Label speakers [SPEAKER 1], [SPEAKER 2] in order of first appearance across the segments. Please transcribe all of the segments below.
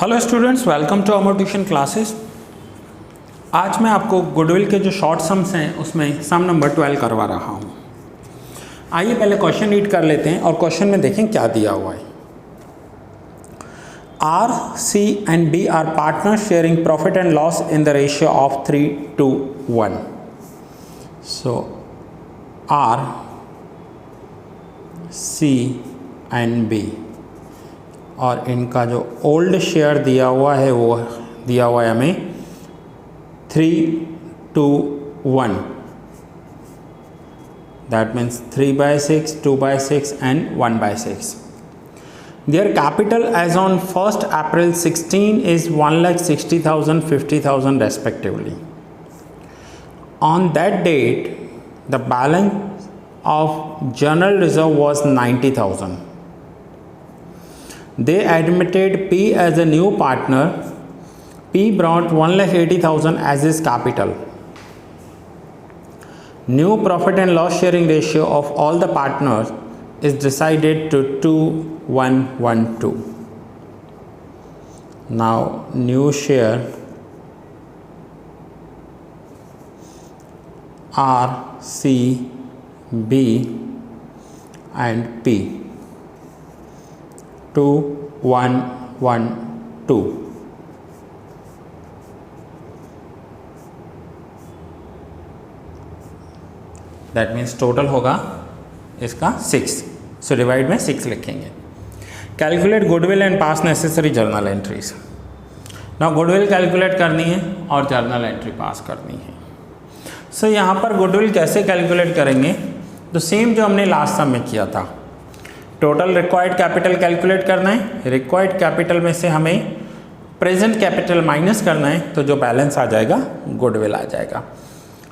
[SPEAKER 1] Hello students, welcome to our tuition classes. आज मैं आपको गुडविल के जो शॉर्ट सम्स हैं उसमें सम नंबर 12 करवा रहा हूँ। आइए पहले क्वेश्चन रीड कर लेते हैं और क्वेश्चन में देखें क्या दिया हुआ है। R, C and B are partners sharing profit and loss in the ratio of 3:1। So R, C and B और इनका जो ओल्ड शेयर दिया हुआ है वो दिया हुआ है हमें 3:1। That means 3/6, 2/6 and 1/6. Their capital as on 1st April 16 is 1,60,000, 50,000 respectively. On that date, the balance of general reserve was 90,000. They admitted P as a new partner. P brought 1,80,000 as his capital. New profit and loss sharing ratio of all the partners is decided to 2:1:2. Now new share R, C, B and P 2:1:2. That means total होगा इसका 6। So divide में 6 लिखेंगे। Calculate goodwill and pass necessary journal entries. ना goodwill calculate करनी है और journal entry पास करनी है। सो यहाँ पर गुडविल कैसे कैलकुलेट करेंगे, तो सेम जो हमने लास्ट सम में किया था। टोटल रिक्वायर्ड कैपिटल कैलकुलेट करना है। रिक्वायर्ड कैपिटल में से हमें प्रेजेंट कैपिटल माइनस करना है, तो जो बैलेंस आ जाएगा गुडविल आ जाएगा।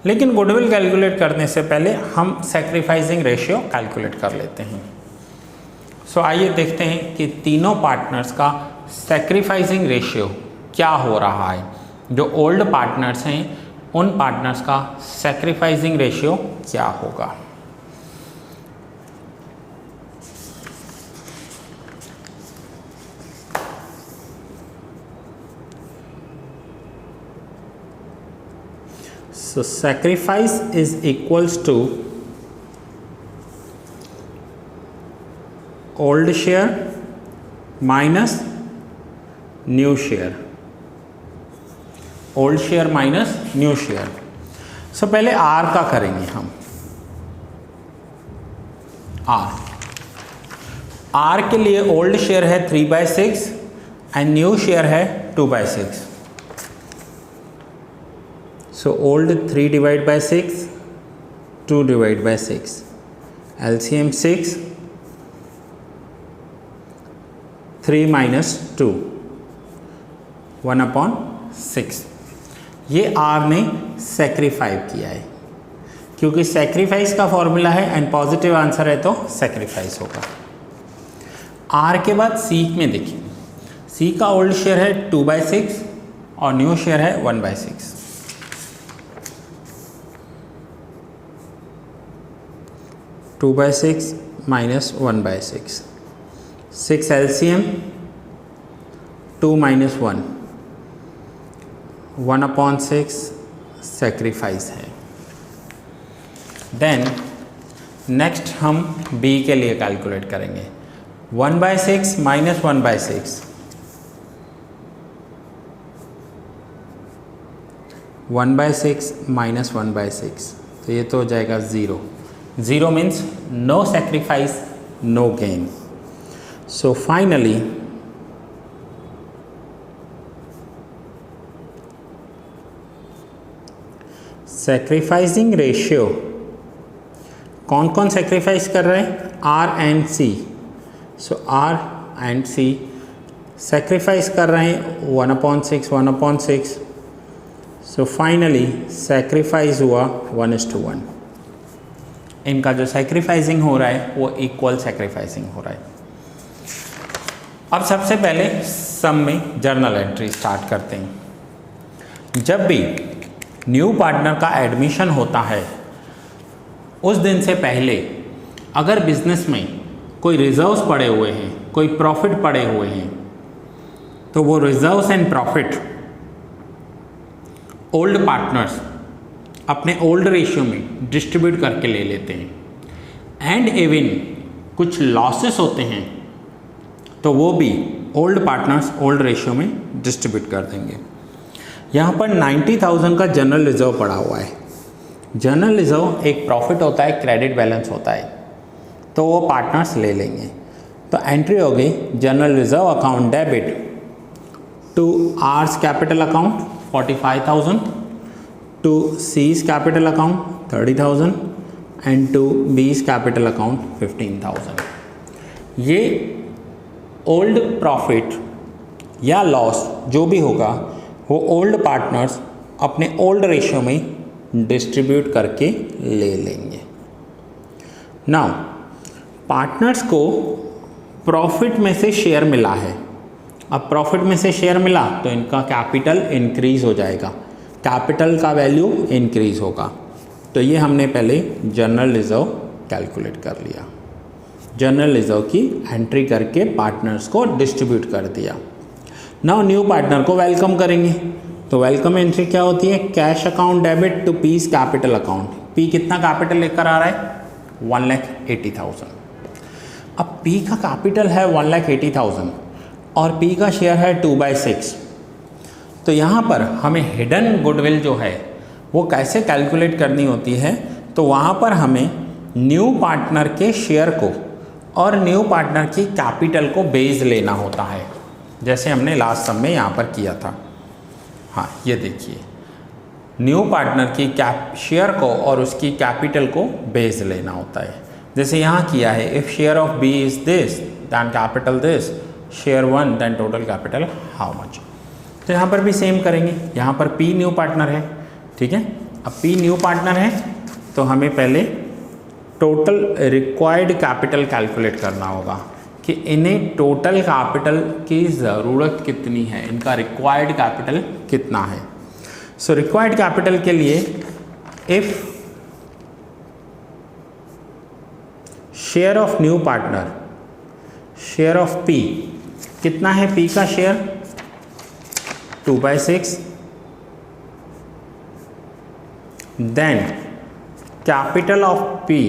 [SPEAKER 1] लेकिन गुडविल कैलकुलेट करने से पहले हम सैक्रिफाइसिंग रेशियो कैलकुलेट कर लेते हैं। सो आइए देखते हैं कि तीनों पार्टनर्स का सैक्रिफाइसिंग रेशियो क्या हो रहा है। जो ओल्ड पार्टनर्स हैं उन पार्टनर्स का सैक्रिफाइसिंग रेशियो क्या होगा। So sacrifice is equals to old share minus new share. Old share minus new share. So पहले R का करेंगे हम। R के लिए old share है 3/6 and new share है 2/6. So old 3/6, 2/6, LCM 6, 3 minus 2, 1/6। ये R ने सेक्रीफाई किया है, क्योंकि सेक्रीफाइस का फॉर्मूला है एंड पॉजिटिव आंसर है तो सेक्रीफाइस होगा। R के बाद C में देखिए, C का ओल्ड शेयर है 2/6 और न्यू शेयर है 1/6। 2/6 minus 1/6, 6 LCM, 2 minus 1, 1/6 सेक्रीफाइस है। देन नेक्स्ट हम B के लिए कैलकुलेट करेंगे। 1/6 minus 1/6, 1/6 minus 1/6, तो ये तो हो जाएगा 0। 0 means no sacrifice, no gain. So finally sacrificing ratio, कौन कौन sacrifice कर रहे हैं? R and C. So R and C sacrifice कर रहे हैं 1/6, 1/6. So finally sacrifice हुआ 1:1। इनका जो सैक्रिफाइसिंग हो रहा है वो इक्वल सैक्रिफाइसिंग हो रहा है। अब सबसे पहले सम में जर्नल एंट्री स्टार्ट करते हैं। जब भी न्यू पार्टनर का एडमिशन होता है उस दिन से पहले अगर बिजनेस में कोई रिजर्व्स पड़े हुए हैं, कोई प्रॉफिट पड़े हुए हैं, तो वो reserves and profit old partners अपने ओल्ड रेशियो में डिस्ट्रीब्यूट करके ले लेते हैं। एंड इवन कुछ लॉसेस होते हैं तो वो भी ओल्ड पार्टनर्स ओल्ड रेशियो में डिस्ट्रीब्यूट कर देंगे। यहाँ पर 90,000 का जनरल रिजर्व पड़ा हुआ है। जनरल रिजर्व एक प्रॉफिट होता है, क्रेडिट बैलेंस होता है, तो वो पार्टनर्स ले लेंगे। तो एंट्री हो गई general reserve account debit to R's capital account 45,000, to C's capital account 30,000 and to B's capital account 15,000। ये ओल्ड प्रॉफिट या लॉस जो भी होगा वो ओल्ड पार्टनर्स अपने ओल्ड रेशियो में डिस्ट्रीब्यूट करके ले लेंगे। नाउ पार्टनर्स को प्रॉफिट में से शेयर मिला है। अब प्रॉफिट में से शेयर मिला तो इनका कैपिटल इंक्रीज हो जाएगा, कैपिटल का वैल्यू इंक्रीज होगा। तो ये हमने पहले जनरल रिजर्व कैलकुलेट कर लिया, जनरल रिजर्व की एंट्री करके पार्टनर्स को डिस्ट्रीब्यूट कर दिया। नाउ न्यू पार्टनर को वेलकम करेंगे। तो वेलकम एंट्री क्या होती है? Cash account debit to piece capital account. P कितना कैपिटल लेकर आ रहा है? 1,80,000। अब पी का कैपिटल है 1,80,000 और पी का शेयर है 2/6। तो यहाँ पर हमें हिडन गुडविल जो है वो कैसे कैलकुलेट करनी होती है? तो वहाँ पर हमें न्यू पार्टनर के शेयर को और न्यू पार्टनर की कैपिटल को बेस लेना होता है, जैसे हमने लास्ट सम में यहाँ पर किया था। हाँ, ये देखिए, न्यू पार्टनर की शेयर को और उसकी कैपिटल को बेस लेना होता है। जैसे यहाँ किया है, if share of B is this than capital this, share 1 than total capital how much. तो यहाँ पर भी सेम करेंगे। यहाँ पर पी न्यू पार्टनर है, ठीक है। अब पी न्यू पार्टनर है तो हमें पहले टोटल रिक्वायर्ड कैपिटल कैलकुलेट करना होगा कि इन्हें टोटल कैपिटल की ज़रूरत कितनी है, इनका रिक्वायर्ड कैपिटल कितना है। सो रिक्वायर्ड कैपिटल के लिए if share of new partner, share of P कितना है? पी का share 2/6, then capital of P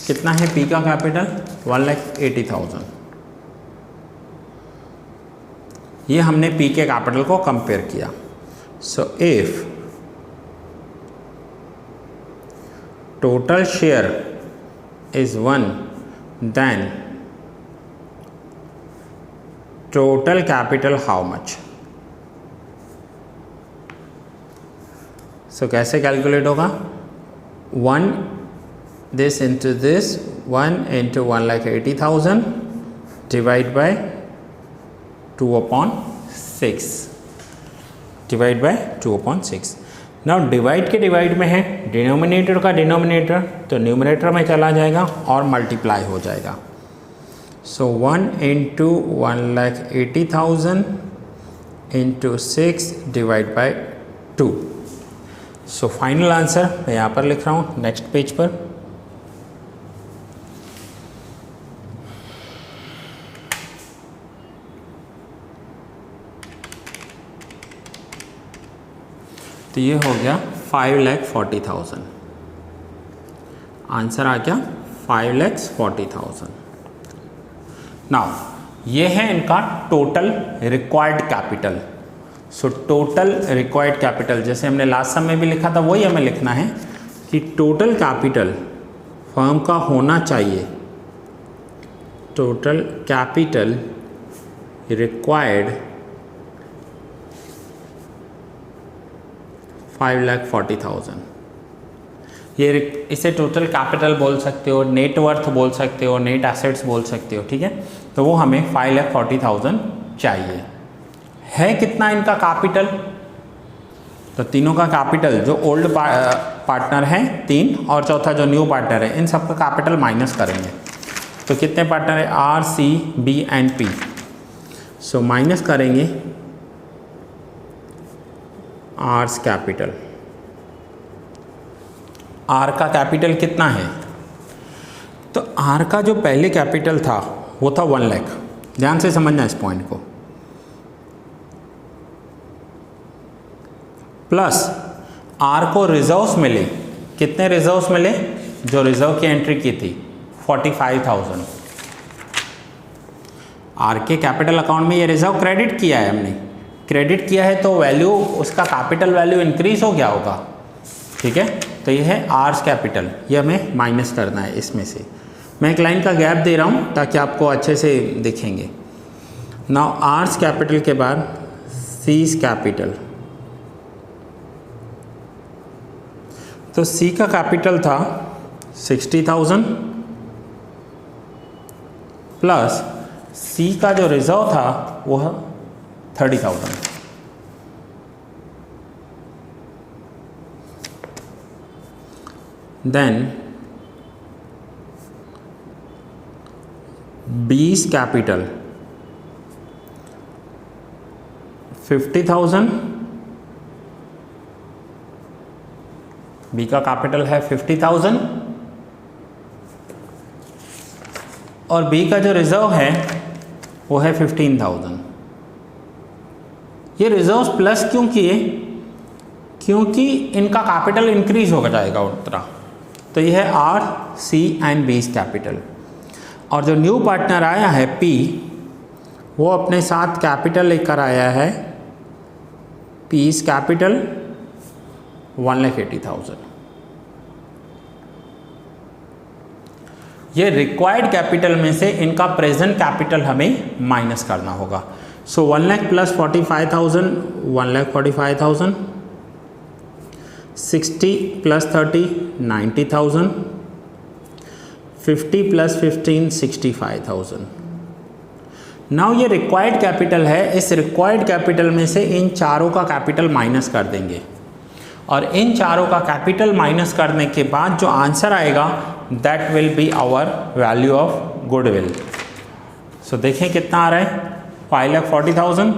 [SPEAKER 1] कितना है? पी का कैपिटल 1,80,000। ये हमने पी के कैपिटल को कंपेयर किया। So if total share is 1 then total capital how much. So कैसे कैलकुलेट होगा? 1 this into this, 1 into 1,80,000 divide by 2/6, divide by 2/6। Now divide के डिवाइड में है, डिनोमिनेटर का डिनोमिनेटर, तो न्यूमरेटर में चला जाएगा और मल्टीप्लाई हो जाएगा। सो 1 into 1,80,000 into 6 divide by 2। So final answer मैं यहाँ पर लिख रहा हूँ नेक्स्ट पेज पर। तो ये हो गया 5,40,000। आंसर आ गया 5,40,000। नाउ ये है इनका total required capital. So total required capital जैसे हमने लास्ट सम में भी लिखा था वही हमें लिखना है कि टोटल कैपिटल फर्म का होना चाहिए, टोटल कैपिटल रिक्वायर्ड 5,40,000। ये इसे टोटल कैपिटल बोल सकते हो, नेट वर्थ बोल सकते हो, नेट एसेट्स बोल सकते हो, ठीक है। तो वो हमें 5,40,000 चाहिए। है कितना इनका कैपिटल? तो तीनों का कैपिटल जो ओल्ड पार्टनर है 3 और चौथा जो न्यू पार्टनर है, इन सबका कैपिटल माइनस करेंगे। तो कितने पार्टनर है? R, C, B and P. So minus करेंगे आर्स कैपिटल। आर का कैपिटल कितना है? तो आर का जो पहले कैपिटल था वो था 1 लाख। ध्यान से समझना इस पॉइंट को। प्लस आर को रिजर्व्स मिले। कितने रिजर्व्स मिले? जो रिजर्व की एंट्री की थी 45,000। आर के कैपिटल अकाउंट में ये रिजर्व क्रेडिट किया है हमने। क्रेडिट किया है तो वैल्यू, उसका कैपिटल वैल्यू इंक्रीज हो गया होगा। ठीक है, तो ये है आर्स कैपिटल, ये हमें माइनस करना है इसमें से। मैं एक लाइन का गैप दे रहा हूँ ताकि आपको अच्छे से दिखेंगे। नाउ आर्स कैपिटल के बाद सीज कैपिटल। तो सी का कैपिटल था 60,000 प्लस सी का जो रिजर्व था वह 30,000। Then B's capital 50,000। बी का कैपिटल है 50,000 और बी का जो रिजर्व है वो है 15,000। ये रिजर्व्स प्लस क्यों किए? क्योंकि इनका कैपिटल इंक्रीज हो जाएगा उतना। तो ये है आर, सी एंड बी's कैपिटल। और जो न्यू पार्टनर आया है पी, वो अपने साथ कैपिटल लेकर आया है पी's कैपिटल 1,80,000। ये रिक्वायर्ड कैपिटल में से इनका प्रेजेंट कैपिटल हमें माइनस करना होगा। सो 1 lakh plus 45,000 1,45,000, 60 plus 30 90,000, 50 plus 15 65,000। Now ये रिक्वायर्ड कैपिटल है। इस रिक्वायर्ड कैपिटल में से इन चारों का कैपिटल माइनस कर देंगे और इन चारों का कैपिटल माइनस करने के बाद जो आंसर आएगा that will be our value of goodwill. So देखें कितना आ रहा है, 5,40,000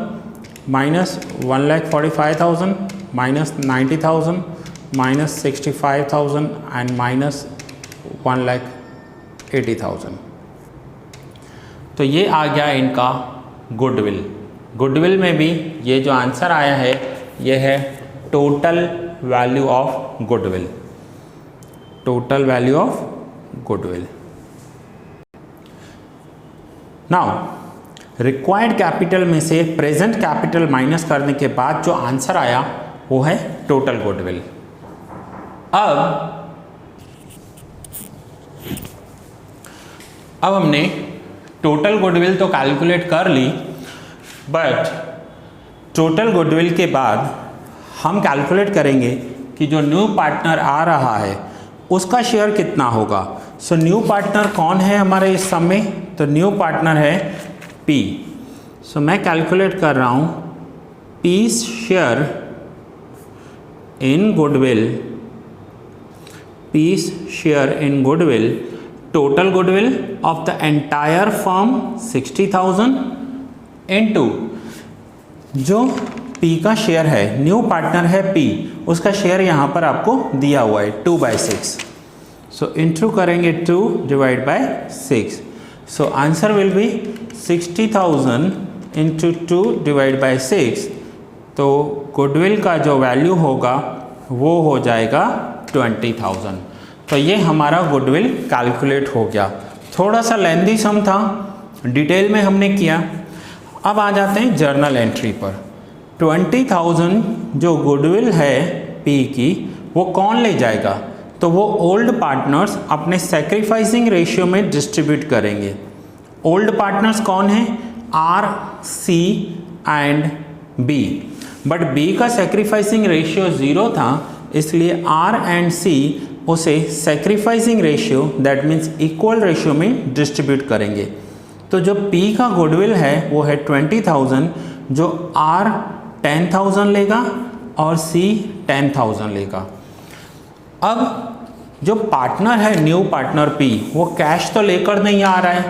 [SPEAKER 1] minus 1,45,000 minus 90,000 minus 65,000 and minus 1,80,000। तो ये आ गया इनका गुडविल। गुडविल में भी ये जो आंसर आया है ये है total value of goodwill. Total value of goodwill. Now required capital में से प्रेजेंट कैपिटल माइनस करने के बाद जो आंसर आया वो है टोटल गुडविल। अब हमने टोटल गुडविल तो कैलकुलेट कर ली, बट टोटल गुडविल के बाद हम कैलकुलेट करेंगे कि जो न्यू पार्टनर आ रहा है उसका शेयर कितना होगा। सो न्यू पार्टनर कौन है हमारे इस सम में? तो न्यू पार्टनर है पी। सो मैं कैलकुलेट कर रहा हूँ P's share in goodwill, P's share in goodwill, total goodwill of the entire firm 60,000 into जो पी का शेयर है, न्यू पार्टनर है पी, उसका शेयर यहाँ पर आपको दिया हुआ है 2/6। सो इंटू करेंगे 2 divide by 6। So answer will be 60,000 into 2 divide by 6। तो गुडविल का जो वैल्यू होगा वो हो जाएगा 20,000। तो ये हमारा गुडविल कैलकुलेट हो गया। थोड़ा सा लेंथी सम था, डिटेल में हमने किया। अब आ जाते हैं जर्नल एंट्री पर। 20,000 जो गुडविल है पी की वो कौन ले जाएगा? तो वो ओल्ड पार्टनर्स अपने सैक्रिफाइसिंग रेशियो में डिस्ट्रीब्यूट करेंगे। ओल्ड पार्टनर्स कौन हैं? R, C and B. But B का सैक्रिफाइसिंग रेशियो 0 था, इसलिए आर एंड सी उसे sacrificing ratio that means equal ratio में डिस्ट्रीब्यूट करेंगे। तो जो पी का गुडविल है वो है 20,000, जो आर 10,000 लेगा और सी 10,000 लेगा। अब जो पार्टनर है न्यू पार्टनर पी, वो कैश तो लेकर नहीं आ रहा है,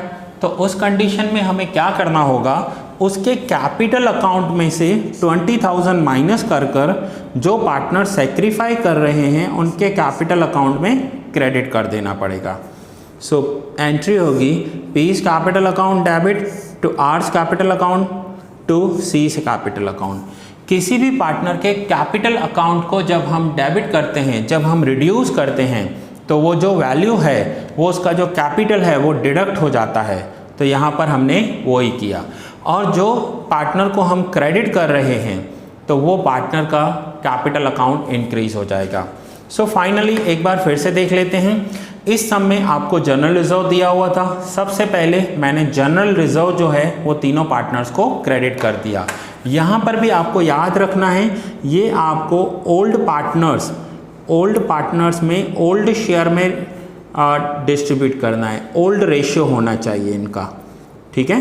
[SPEAKER 1] तो उस कंडीशन में हमें क्या करना होगा, उसके कैपिटल अकाउंट में से 20,000 माइनस कर जो पार्टनर सेक्रीफाई कर रहे हैं उनके कैपिटल अकाउंट में क्रेडिट कर देना पड़ेगा। सो एंट्री होगी P's capital account debit to R's capital account to C's capital account. किसी भी पार्टनर के कैपिटल अकाउंट को जब हम डेबिट करते हैं, जब हम रिड्यूस करते हैं, तो वो जो वैल्यू है वो उसका जो कैपिटल है वो डिडक्ट हो जाता है। तो यहाँ पर हमने वो ही किया। और जो पार्टनर को हम क्रेडिट कर रहे हैं तो वो पार्टनर का कैपिटल अकाउंट इंक्रीज हो जाएगा। सो फाइनली एक बार फिर से देख लेते हैं। इस सम में आपको जनरल रिजर्व दिया हुआ था। सबसे पहले मैंने जनरल रिजर्व जो है वो तीनों पार्टनर्स को क्रेडिट कर दिया। यहाँ पर भी आपको याद रखना है, ये आपको ओल्ड पार्टनर्स में ओल्ड शेयर में डिस्ट्रीब्यूट करना है। ओल्ड रेशियो होना चाहिए इनका, ठीक है।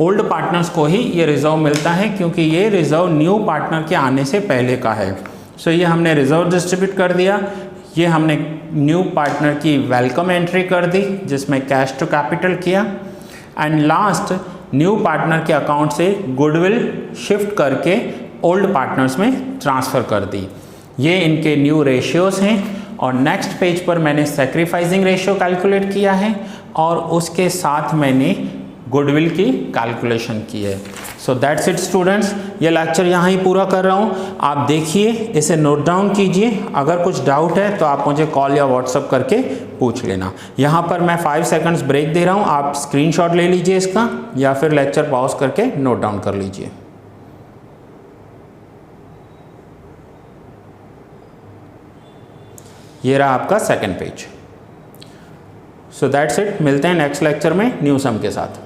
[SPEAKER 1] ओल्ड पार्टनर्स को ही ये रिजर्व मिलता है क्योंकि ये रिजर्व न्यू पार्टनर के आने से पहले का है। सो ये हमने रिजर्व डिस्ट्रीब्यूट कर दिया। ये हमने न्यू पार्टनर की वेलकम एंट्री कर दी जिसमें कैश टू कैपिटल किया। एंड लास्ट न्यू पार्टनर के अकाउंट से गुडविल शिफ्ट करके ओल्ड पार्टनर्स में ट्रांसफ़र कर दी। ये इनके न्यू रेशियोज़ हैं। और नेक्स्ट पेज पर मैंने सैक्रिफाइसिंग रेशियो कैलकुलेट किया है और उसके साथ मैंने गुडविल की कैलकुलेशन की है। सो दैट्स इट स्टूडेंट्स, ये लेक्चर यहाँ ही पूरा कर रहा हूँ। आप देखिए, इसे नोट डाउन कीजिए। अगर कुछ डाउट है तो आप मुझे कॉल या व्हाट्सअप करके पूछ लेना। यहाँ पर मैं 5 सेकंड्स ब्रेक दे रहा हूँ, आप स्क्रीनशॉट ले लीजिए इसका या फिर लेक्चर पॉज करके नोट डाउन कर लीजिए। ये रहा आपका second page. So that's it, मिलते हैं नेक्स्ट लेक्चर में न्यू सम के साथ।